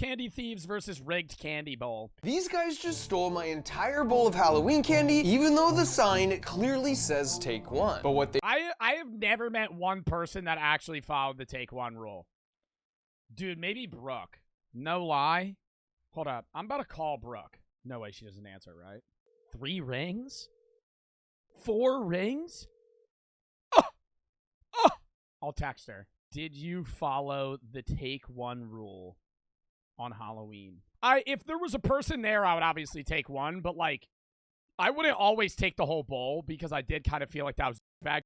candy thieves versus rigged candy bowl. These guys just stole my entire bowl of Halloween candy, even though the sign clearly says take one. But what they— I have never met one person that actually followed the take one rule. Dude, maybe Brooke. No lie. Hold up. I'm about to call Brooke. No way she doesn't answer, right? 3 rings? 4 rings? Oh! Oh! I'll text her. Did you follow the take one rule on Halloween? If there was a person there, I would obviously take one, but like, I wouldn't always take the whole bowl because I did kind of feel like that was bad.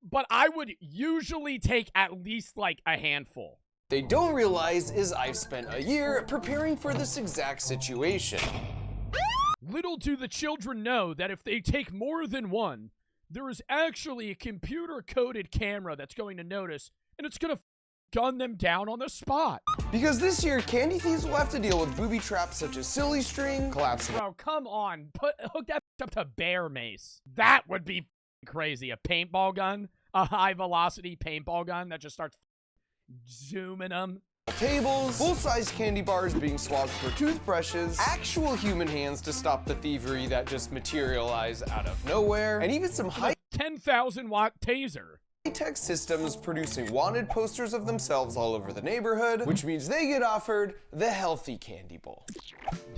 But I would usually take at least like a handful. They don't realize is I've spent a year preparing for this exact situation. Little do the children know that if they take more than one, there is actually a computer-coded camera that's going to notice, and it's going to gun them down on the spot. Because this year, candy thieves will have to deal with booby traps such as silly string, collapsing— Bro, come on. Hook that up to bear mace. That would be crazy. A paintball gun, a high-velocity paintball gun that just starts zooming them. tables, full-size candy bars being swapped for toothbrushes, actual human hands to stop the thievery that just materialize out of nowhere, and even some 10,000 watt taser. high-tech systems producing wanted posters of themselves all over the neighborhood, which means they get offered the healthy candy bowl.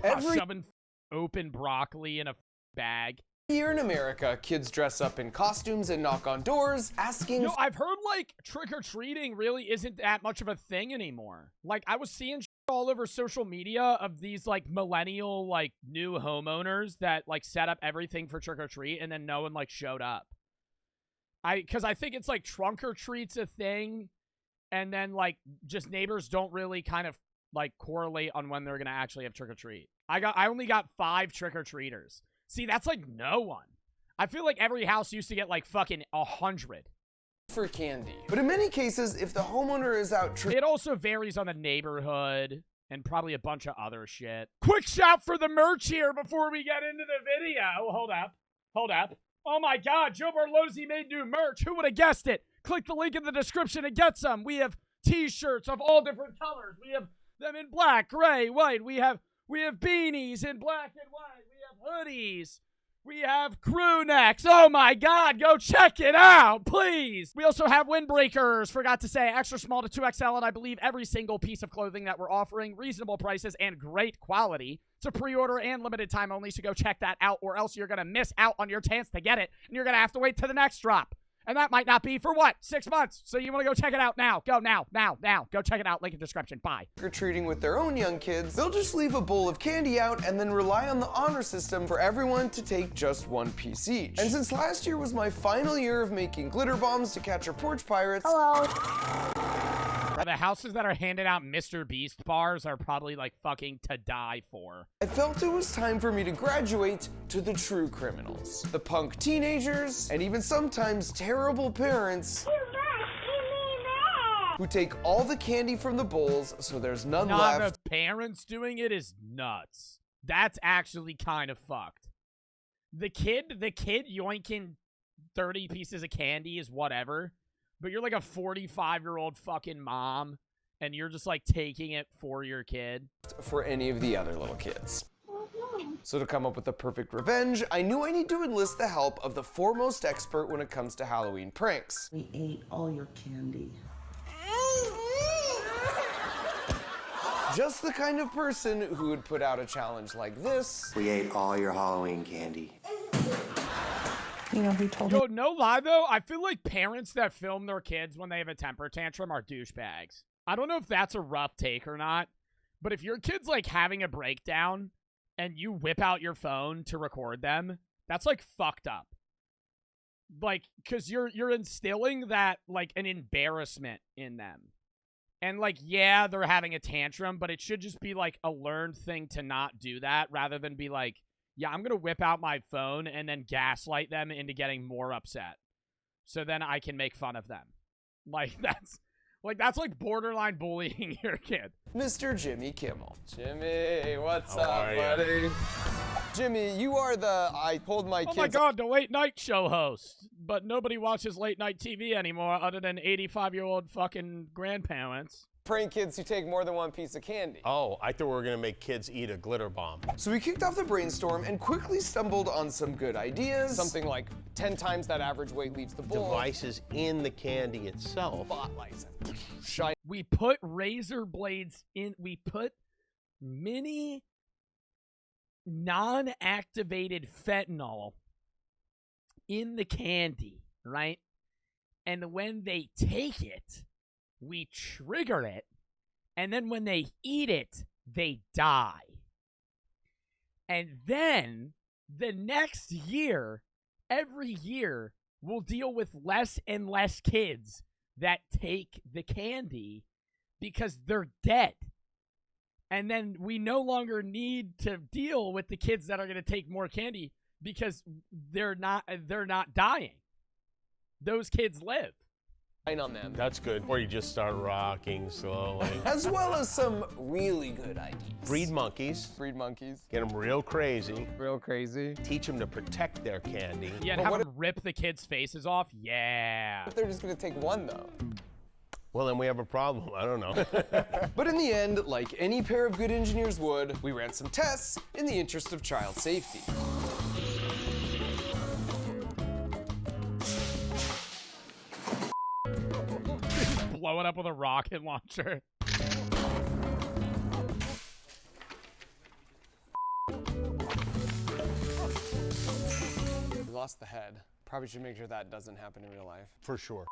Every Shoving open broccoli in a bag. year in America, kids dress up in costumes and knock on doors, asking— Yo, I've heard, like, trick-or-treating really isn't that much of a thing anymore. Like, I was seeing shit all over social media of these, like, millennial, like, new homeowners that, like, set up everything for trick-or-treat, and then no one, like, showed up. Because I think it's, like, trunk-or-treat's a thing, and then, like, just neighbors don't really kind of, like, correlate on when they're gonna actually have trick-or-treat. I only got 5 trick-or-treaters. See, that's like no one. I feel like every house used to get like fucking 100. For candy. But in many cases, if the homeowner is out It also varies on the neighborhood and probably a bunch of other shit. Quick shout for the merch here before we get into the video. Hold up. Hold up. Oh my god, Joe Barlozzi made new merch. Who would have guessed it? Click the link in the description and get some. We have t-shirts of all different colors. We have them in black, gray, white. We have beanies in black and white. We have hoodies. We have crew necks. Oh my god, go check it out, please. We also have windbreakers. Forgot to say, extra small to 2XL, and I believe every single piece of clothing that we're offering, reasonable prices and great quality. It's a pre-order and limited time only, so go check that out, or else you're going to miss out on your chance to get it, and you're going to have to wait till the next drop. And that might not be for what? 6 months. So you want to go check it out now. Go now. Go check it out. Link in the description. Bye. Trick-or-treating with their own young kids, they'll just leave a bowl of candy out and then rely on the honor system for everyone to take just 1 piece each. And since last year was my final year of making glitter bombs to catch our porch pirates— Hello. The houses that are handing out Mr. Beast bars are probably like fucking to die for. I felt it was time for me to graduate to the true criminals. The punk teenagers, and even sometimes terrible parents who take all the candy from the bowls so there's none left. The parents doing it is nuts. That's actually kind of fucked. The kid yoinking 30 pieces of candy is whatever. But you're like a 45-year-old fucking mom, and you're just like taking it for your kid. For any of the other little kids. So to come up with the perfect revenge, I knew I need to enlist the help of the foremost expert when it comes to Halloween pranks. We ate all your candy. Just the kind of person who would put out a challenge like this. We ate all your Halloween candy. You know who told Yo, no lie though, I feel like parents that film their kids when they have a temper tantrum are douchebags. I don't know if that's a rough take or not, but if your kid's like having a breakdown and you whip out your phone to record them, that's like fucked up. Like, cause you're instilling that like an embarrassment in them. And like, yeah, they're having a tantrum, but it should just be like a learned thing to not do that rather than be like, yeah, I'm going to whip out my phone and then gaslight them into getting more upset. So then I can make fun of them. That's like borderline bullying your kid. Mr. Jimmy Kimmel. Jimmy, what's up, buddy? Jimmy, you are the I told my kids— Oh my god, the late night show host. But nobody watches late night TV anymore other than 85-year-old fucking grandparents. prank kids who take more than one piece of candy. Oh, I thought we were gonna make kids eat a glitter bomb. So we kicked off the brainstorm and quickly stumbled on some good ideas. Something like 10 times that average weight leaves the bowl. Devices in the candy itself. Spotlights. Shine. We put razor blades in, we put mini non-activated fentanyl in the candy, right? And when they take it, we trigger it, and then when they eat it, they die. And then the next year, every year, we'll deal with less and less kids that take the candy because they're dead. And then we no longer need to deal with the kids that are going to take more candy because they're not dying. Those kids live. On them. That's good. Or you just start rocking slowly. As well as some really good ideas. Breed monkeys. Breed monkeys. Get them real crazy. Real crazy. Teach them to protect their candy. Yeah, and have them rip the kids' faces off. Yeah. They're just gonna take one though. Well, then we have a problem. I don't know. But in the end, like any pair of good engineers would, we ran some tests in the interest of child safety. Blow it up with a rocket launcher. We lost the head. Probably should make sure that doesn't happen in real life. For sure.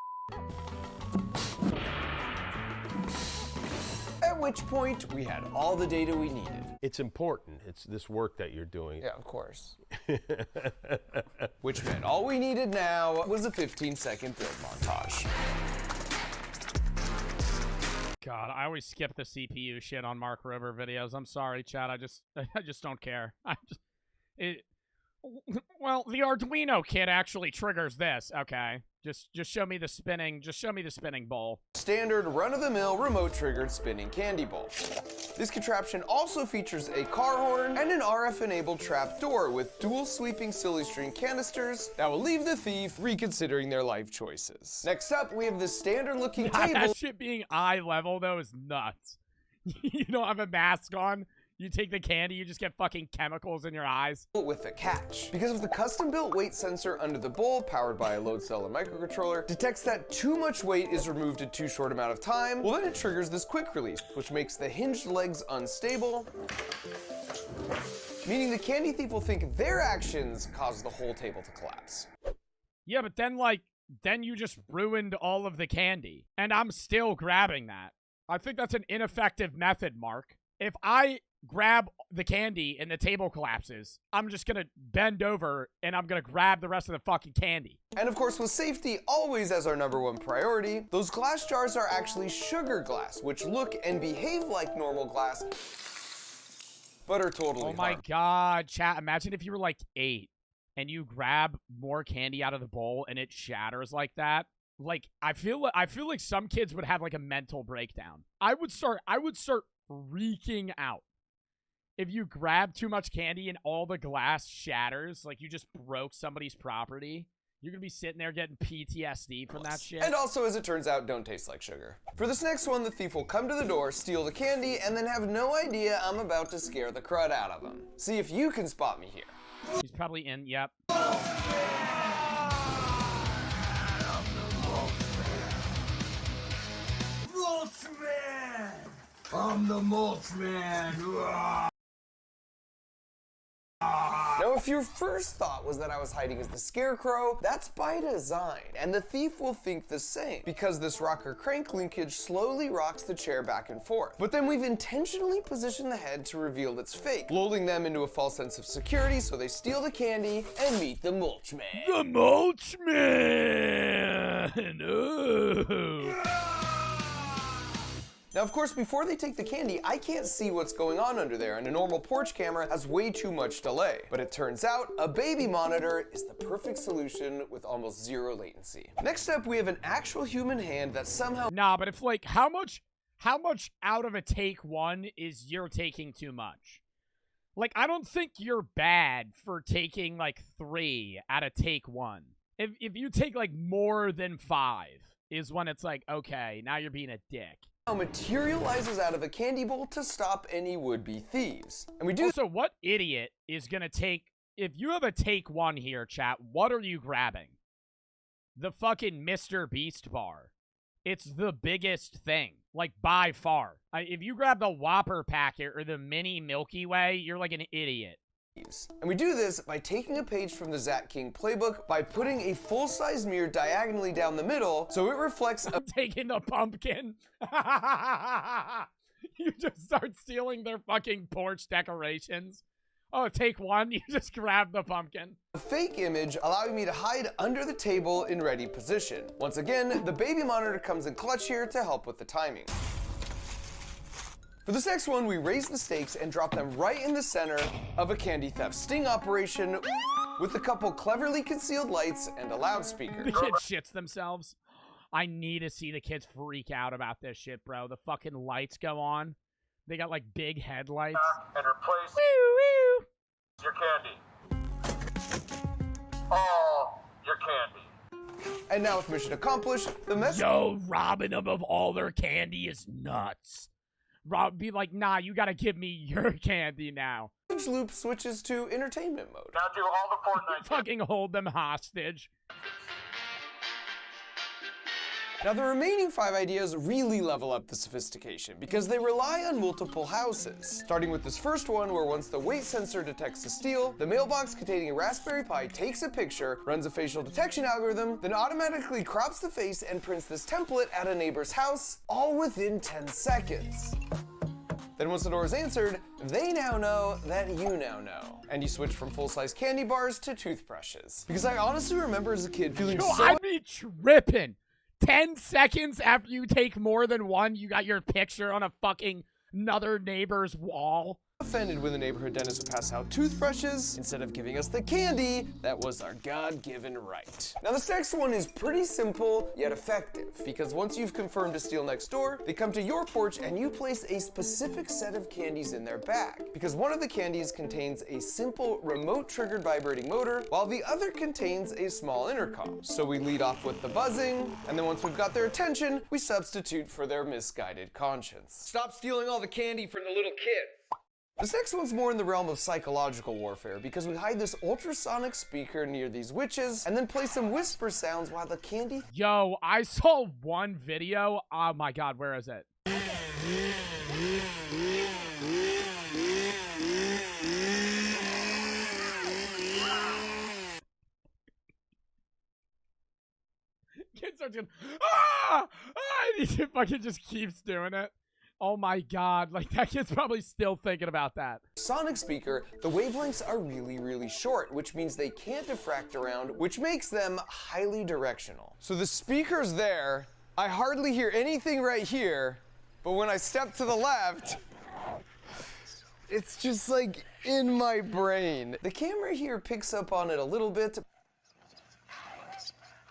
At which point, we had all the data we needed. It's important. It's this work that you're doing. Yeah, of course. Which meant all we needed now was a 15-second build montage. God, I always skip the CPU shit on Mark Rober videos. I'm sorry, Chad. I just don't care. Well, the Arduino kit actually triggers this. Okay, just show me the spinning. Just show me the spinning bowl. Standard run-of-the-mill remote-triggered spinning candy bowl. This contraption also features a car horn and an RF-enabled trap door with dual sweeping silly string canisters that will leave the thief reconsidering their life choices. Next up, we have this standard-looking table. That shit being eye level though is nuts. You don't have a mask on. You take the candy, you just get fucking chemicals in your eyes. With a catch. Because if the custom-built weight sensor under the bowl, powered by a load cell and microcontroller, detects that too much weight is removed in too short amount of time, well then it triggers this quick release, which makes the hinged legs unstable, meaning the candy thief will think their actions caused the whole table to collapse. Yeah, but then you just ruined all of the candy. And I'm still grabbing that. I think that's an ineffective method, Mark. If I grab the candy and the table collapses, I'm just gonna bend over and I'm gonna grab the rest of the fucking candy. And of course, with safety always as our #1 priority, those glass jars are actually sugar glass, which look and behave like normal glass, but are totally Oh my harmful. God, chat, imagine if you were like 8 and you grab more candy out of the bowl and it shatters like that. Like, I feel like some kids would have like a mental breakdown. I would start freaking out. If you grab too much candy and all the glass shatters, like you just broke somebody's property, you're gonna be sitting there getting PTSD from that shit. And also, as it turns out, don't taste like sugar. For this next one, the thief will come to the door, steal the candy, and then have no idea I'm about to scare the crud out of him. See if you can spot me here. He's probably in, yep. I'm the mulch man. Now, if your first thought was that I was hiding as the scarecrow, that's by design, and the thief will think the same, because this rocker crank linkage slowly rocks the chair back and forth. But then we've intentionally positioned the head to reveal it's fake, lulling them into a false sense of security so they steal the candy and meet the mulch man. The mulch man! Oh. Now, of course, before they take the candy, I can't see what's going on under there, and a normal porch camera has way too much delay. But it turns out, a baby monitor is the perfect solution with almost zero latency. Next up, we have an actual human hand that somehow— Nah, but if like, how much out of a take one is you're taking too much? Like, I don't think you're bad for taking like 3 out of take one. If you take like more than 5 is when it's like, okay, now you're being a dick. materializes out of a candy bowl to stop any would-be thieves. And we do Also, what idiot is gonna take... If you have a take one here, chat, what are you grabbing? The fucking Mr. Beast bar. It's the biggest thing. Like, by far. If you grab the Whopper packet or the mini Milky Way, you're like an idiot. And we do this by taking a page from the Zat King playbook by putting a full-size mirror diagonally down the middle so it reflects a Taking the pumpkin. You just start stealing their fucking porch decorations. Oh, take one, you just grab the pumpkin. fake image, allowing me to hide under the table in ready position. Once again, the baby monitor comes in clutch here to help with the timing. For this next one, we raise the stakes and drop them right in the center of a candy theft sting operation with a couple cleverly concealed lights and a loudspeaker. The kid shits themselves. I need to see the kids freak out about this shit, bro. The fucking lights go on. They got like big headlights. And replace Woo, woo. your candy. All your candy. And now with mission accomplished, the message Yo, robbing them of all their candy is nuts. Rob, be like, nah, you gotta give me your candy now. loop switches to entertainment mode. Now do all the Fortnite. Fucking hold them hostage. Now the remaining 5 ideas really level up the sophistication because they rely on multiple houses. Starting with this first one where once the weight sensor detects a steal, the mailbox containing a Raspberry Pi takes a picture, runs a facial detection algorithm, then automatically crops the face and prints this template at a neighbor's house, all within 10 seconds. Then once the door is answered, they now know that you now know. And you switch from full-size candy bars to toothbrushes. Because I honestly remember as a kid feeling Yo, so I'd be tripping. 10 seconds after you take more than one, you got your picture on a fucking another neighbor's wall. offended when the neighborhood dentist would pass out toothbrushes instead of giving us the candy that was our God-given right. Now this next one is pretty simple yet effective because once you've confirmed a steal next door, they come to your porch and you place a specific set of candies in their bag because one of the candies contains a simple remote triggered vibrating motor while the other contains a small intercom. So we lead off with the buzzing, and then once we've got their attention, we substitute for their misguided conscience. Stop stealing all the candy from the little kids. This next one's more in the realm of psychological warfare because we hide this ultrasonic speaker near these witches and then play some whisper sounds while the candy Yo, I saw one video. Oh my God, where is it? Kids are doing, ah! And he fucking just keeps doing it. Oh my God, like that kid's probably still thinking about that. sonic speaker, the wavelengths are really short, which means they can't diffract around, which makes them highly directional. So the speaker's there, I hardly hear anything right here, but when I step to the left, it's just like in my brain. The camera here picks up on it a little bit,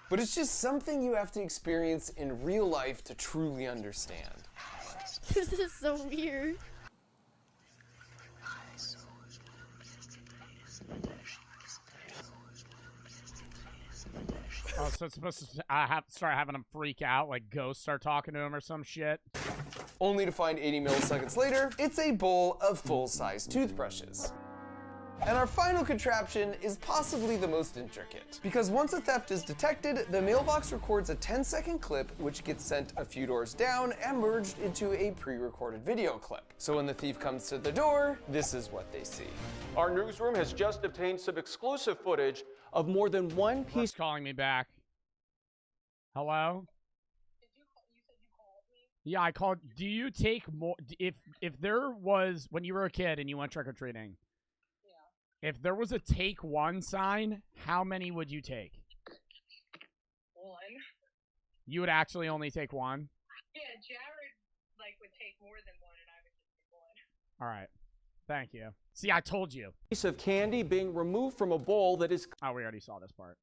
but it's just something you have to experience in real life to truly understand. This is so weird. Oh, so it's supposed to start having him freak out, like ghosts start talking to him or some shit. Only to find 80 milliseconds later, it's a bowl of full-size toothbrushes. And our final contraption is possibly the most intricate. Because once a theft is detected, the mailbox records a 10-second clip which gets sent a few doors down and merged into a pre-recorded video clip. So when the thief comes to the door, this is what they see. Our newsroom has just obtained some exclusive footage of more than one piece. He's calling me back. Hello? You said you called me? Yeah, I called. Do you take more? If there was, when you were a kid and you went trick-or-treating, if there was a take one sign, how many would you take? One. You would actually only take one? Yeah, Jared, would take more than one, and I would just take one. All right. Thank you. See, I told you. Piece of candy being removed from a bowl that is Oh, we already saw this part.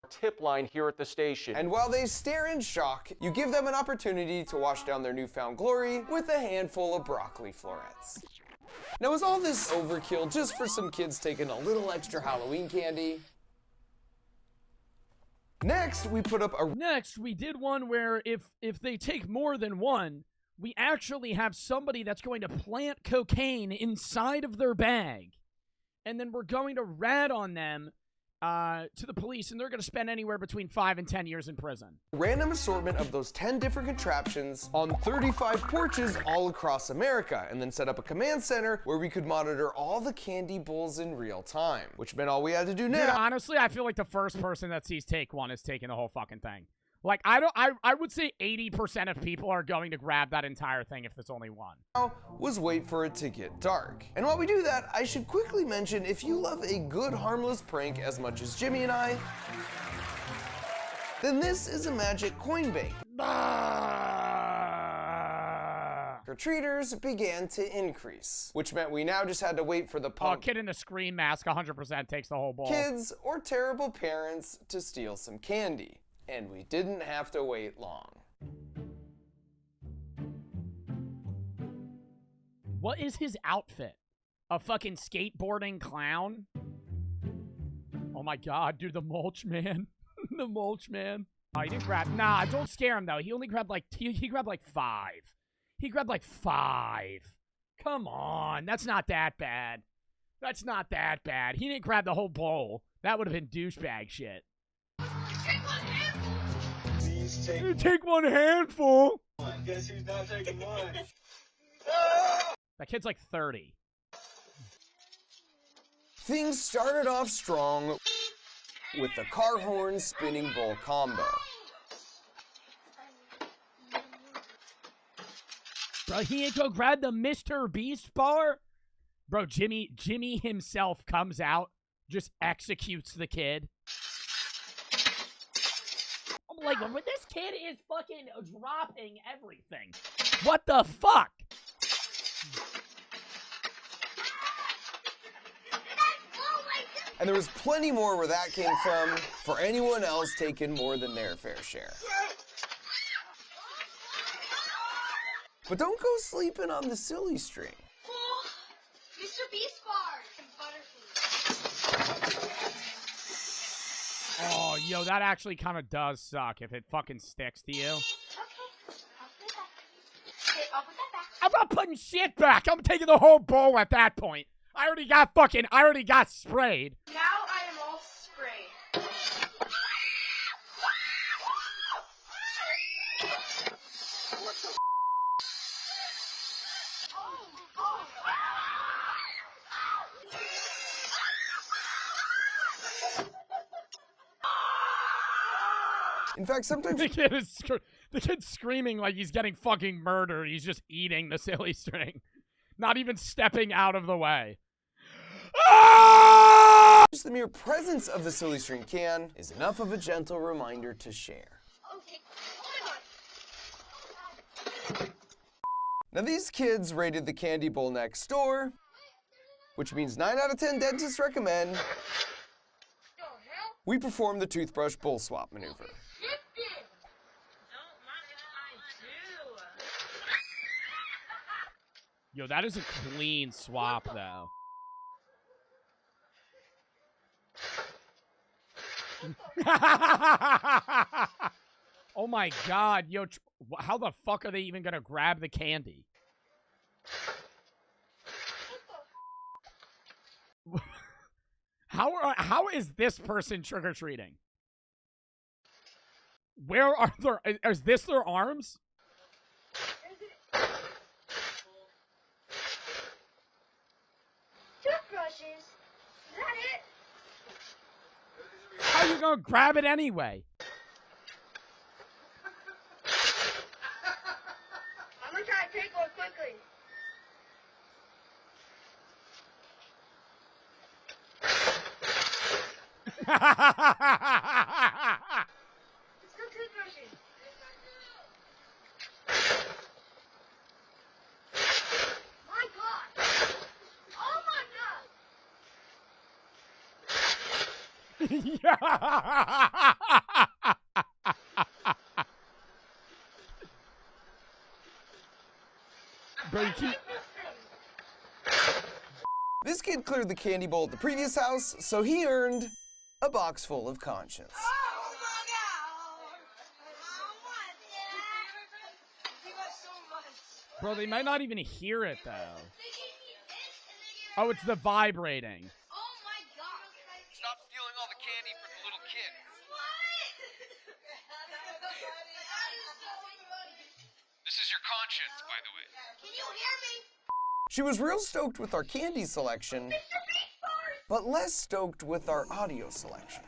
tip line here at the station. And while they stare in shock, you give them an opportunity to wash down their newfound glory with a handful of broccoli florets. Now is all this overkill just for some kids taking a little extra Halloween candy? Next, we put up a Next, we did one where if they take more than one, we actually have somebody that's going to plant cocaine inside of their bag. And then we're going to rat on them to the police, and they're going to spend anywhere between 5 and 10 years in prison. random assortment of those 10 different contraptions on 35 porches all across America, and then set up a command center where we could monitor all the candy bowls in real time, which meant all we had to do Dude, now honestly, I feel like the first person that sees take one is taking the whole fucking thing. Like, I would say 80% of people are going to grab that entire thing if there's only one. was wait for it to get dark. And while we do that, I should quickly mention, if you love a good harmless prank as much as Jimmy and I, then this is a magic coin bank. Trick-or-treaters began to increase, which meant we now just had to wait for the punk Kid in the Scream mask 100% takes the whole bowl. kids or terrible parents to steal some candy. And we didn't have to wait long. What is his outfit? A fucking skateboarding clown? Oh my god, dude, the mulch man. The mulch man. Oh, he didn't grab. Nah, don't scare him though. He only grabbed like he grabbed like 5. He grabbed like 5. Come on, that's not that bad. That's not that bad. He didn't grab the whole bowl. That would have been douchebag shit. Take one handful. Guess who's not taking one? That kid's like 30. Things started off strong with the car horn spinning bowl combo. Bro, he ain't go grab the Mr. Beast bar? Bro, Jimmy himself comes out, just executes the kid. I'm like, but this kid is fucking dropping everything. What the fuck? And there was plenty more where that came from for anyone else taking more than their fair share. But don't go sleeping on the silly string. Oh, Mr. Beast bar and Butterfree. Oh, yo, that actually kind of does suck if it fucking sticks to you. Okay, I'll put that back. I'm not putting shit back. I'm taking the whole bowl at that point. I already got sprayed. Now I am all sprayed. In fact, sometimes The kid's screaming like he's getting fucking murdered. He's just eating the silly string. Not even stepping out of the way. just the mere presence of the silly string can is enough of a gentle reminder to share. Okay. Now these kids rated the candy bowl next door, which means 9 out of 10 dentists recommend we perform the toothbrush bowl swap maneuver. Yo, that is a clean swap, though. Oh my god, yo, how the fuck are they even gonna grab the candy? How is this person trick-or-treating? Where are their, is this their arms? Toothbrushes. Is that it? How are you gonna grab it anyway? I'm gonna try to take one quickly. It's still toothbrushing. My god! Oh my Bro, you keep... This kid cleared the candy bowl at the previous house, so he earned a box full of conscience. Oh my Bro, they might not even hear it, though. Oh, it's the vibrating. Oh my god. Stop stealing all the candy from the little kid. This is your conscience, by the way. Can you hear me? She was real stoked with our candy selection, but less stoked with our audio selection.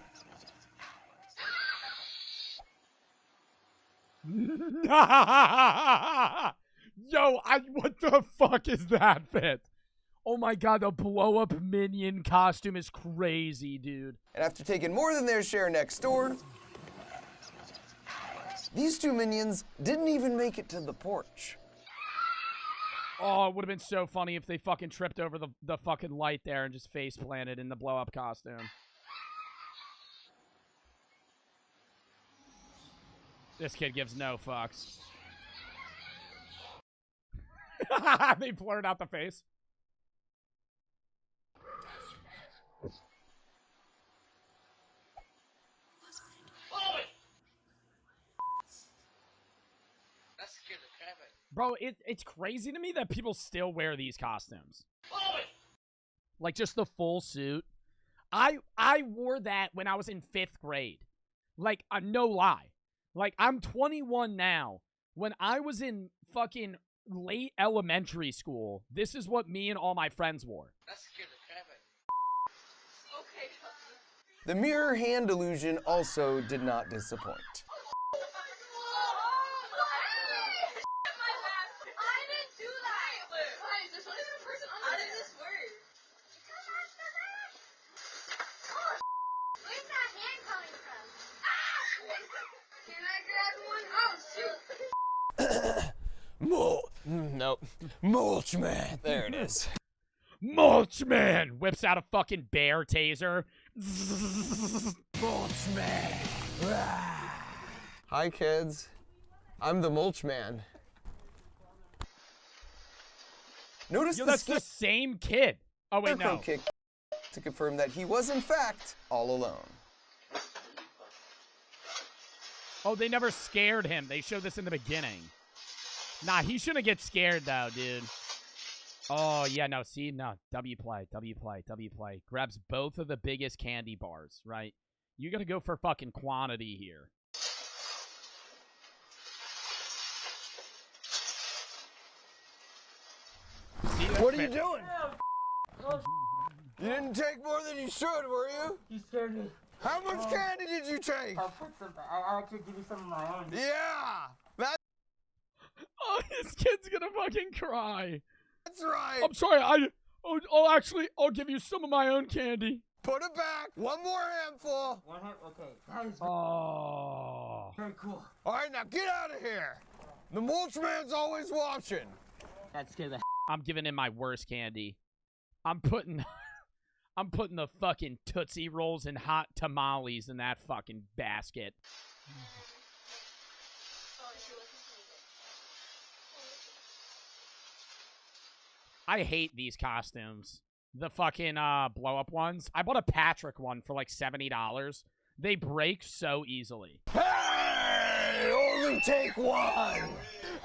Yo, what the fuck is that fit? Oh my god, the blow-up minion costume is crazy, dude. And after taking more than their share next door, these two minions didn't even make it to the porch. Oh, it would have been so funny if they fucking tripped over the fucking light there and just face planted in the blow-up costume. This kid gives no fucks. They blurred out the face. Bro, it's crazy to me that people still wear these costumes. Like, just the full suit. I wore that when I was in 5th grade. Like, no lie. Like, I'm 21 now. When I was in fucking late elementary school, this is what me and all my friends wore. The mirror hand illusion also did not disappoint. Nope. Mulch man. There it is. Mulch man whips out a fucking bear taser. Mulch man. Hi, kids. I'm the mulch man. Notice Yo, the that's the same kid. Oh, wait, scarecrow no. kick to confirm that he was, in fact, all alone. Oh, they never scared him. They showed this in the beginning. Nah, he shouldn't get scared, though, dude. Oh, yeah, no, see? No, W play. Grabs both of the biggest candy bars, right? You gotta go for fucking quantity here. See, What are you doing? You didn't take more than you should, were you? You scared me. How much candy did you take? I'll put some. I'll actually give you some of my own. Yeah, Oh, this kid's gonna fucking cry. that's right. I'm sorry, I'll give you some of my own candy. Put it back. One more handful. One hand. Okay. That is Oh. very cool. All right, now get out of here. The mulch man's always watching. That scared the I'm giving him my worst candy. I'm putting the fucking Tootsie Rolls and hot tamales in that fucking basket. I hate these costumes. The fucking blow-up ones. I bought a Patrick one for like $70. They break so easily. Hey, only take one.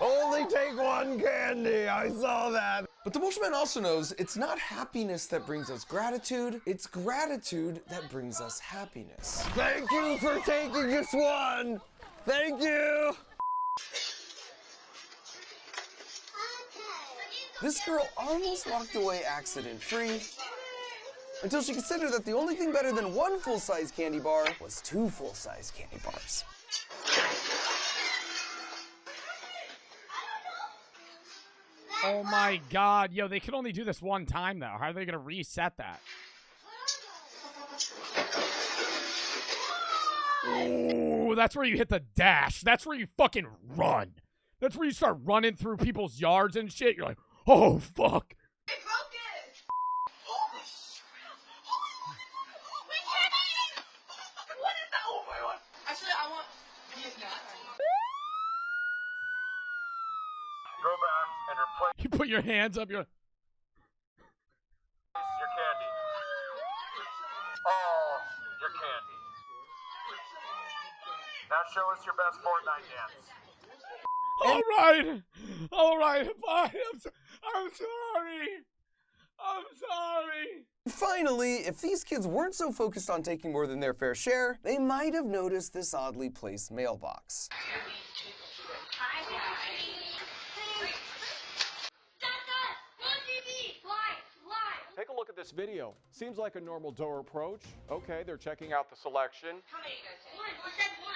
Only take one candy. I saw that. But the Mulchman also knows it's not happiness that brings us gratitude. It's gratitude that brings us happiness. Thank you for taking just one. Thank you. This girl almost walked away accident-free until she considered that the only thing better than one full-size candy bar was 2 full-size candy bars. Oh my god. Yo, they can only do this one time, though. How are they going to reset that? Ooh, that's where you hit the dash. That's where you fucking run. That's where you start running through people's yards and shit. You're like, oh, fuck. They broke it! We can't eat it! What is that? Oh my god. Actually, I want these nuts. Go back and replace You put your hands up. You're like, your candy. All your candy. Now show us your best Fortnite dance. All right. All right. Fine. I'm sorry. I'm sorry. Finally, if these kids weren't so focused on taking more than their fair share, they might have noticed this oddly placed mailbox. Take a look at this video. Seems like a normal door approach. Okay, they're checking out the selection. How many you guys take?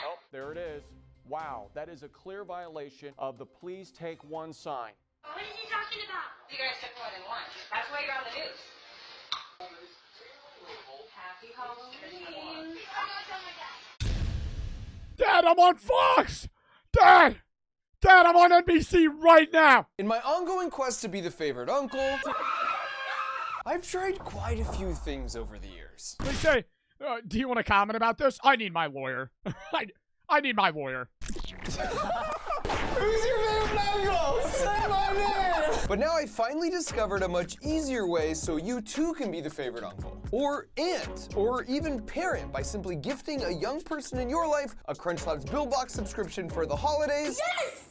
Oh, there it is. Wow, that is a clear violation of the please take one sign. What is he talking about? You guys took more than one. That's why you're on the news. Happy Halloween. Dad, I'm on Fox. Dad, I'm on NBC right now. In my ongoing quest to be the favorite uncle, I've tried quite a few things over the years. They say, do you want to comment about this? I need my lawyer. I need my lawyer. Who's your favorite uncle? Say my name! But now I finally discovered a much easier way so you too can be the favorite uncle, or aunt, or even parent by simply gifting a young person in your life a Crunch Labs Build Box subscription for the holidays. Yes!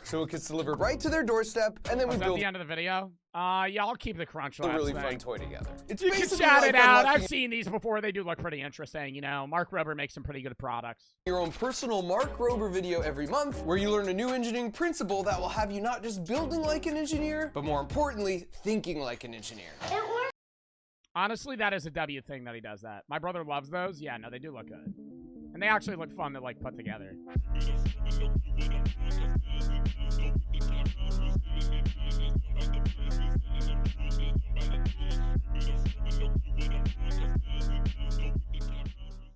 So it gets delivered right to their doorstep, and then we Was that build the end of the video? Yeah, I'll keep the Crunch a Labs really thing. fun toy together. It's You can basically shout like it out. unlocking I've seen these before. They do look pretty interesting. You know, Mark Rober makes some pretty good products. your own personal Mark Rober video every month, where you learn a new engineering principle that will have you not just building like an engineer, but more importantly, thinking like an engineer. Honestly, that is a W thing that he does that. My brother loves those. Yeah, no, they do look good. And they actually look fun to, like, put together.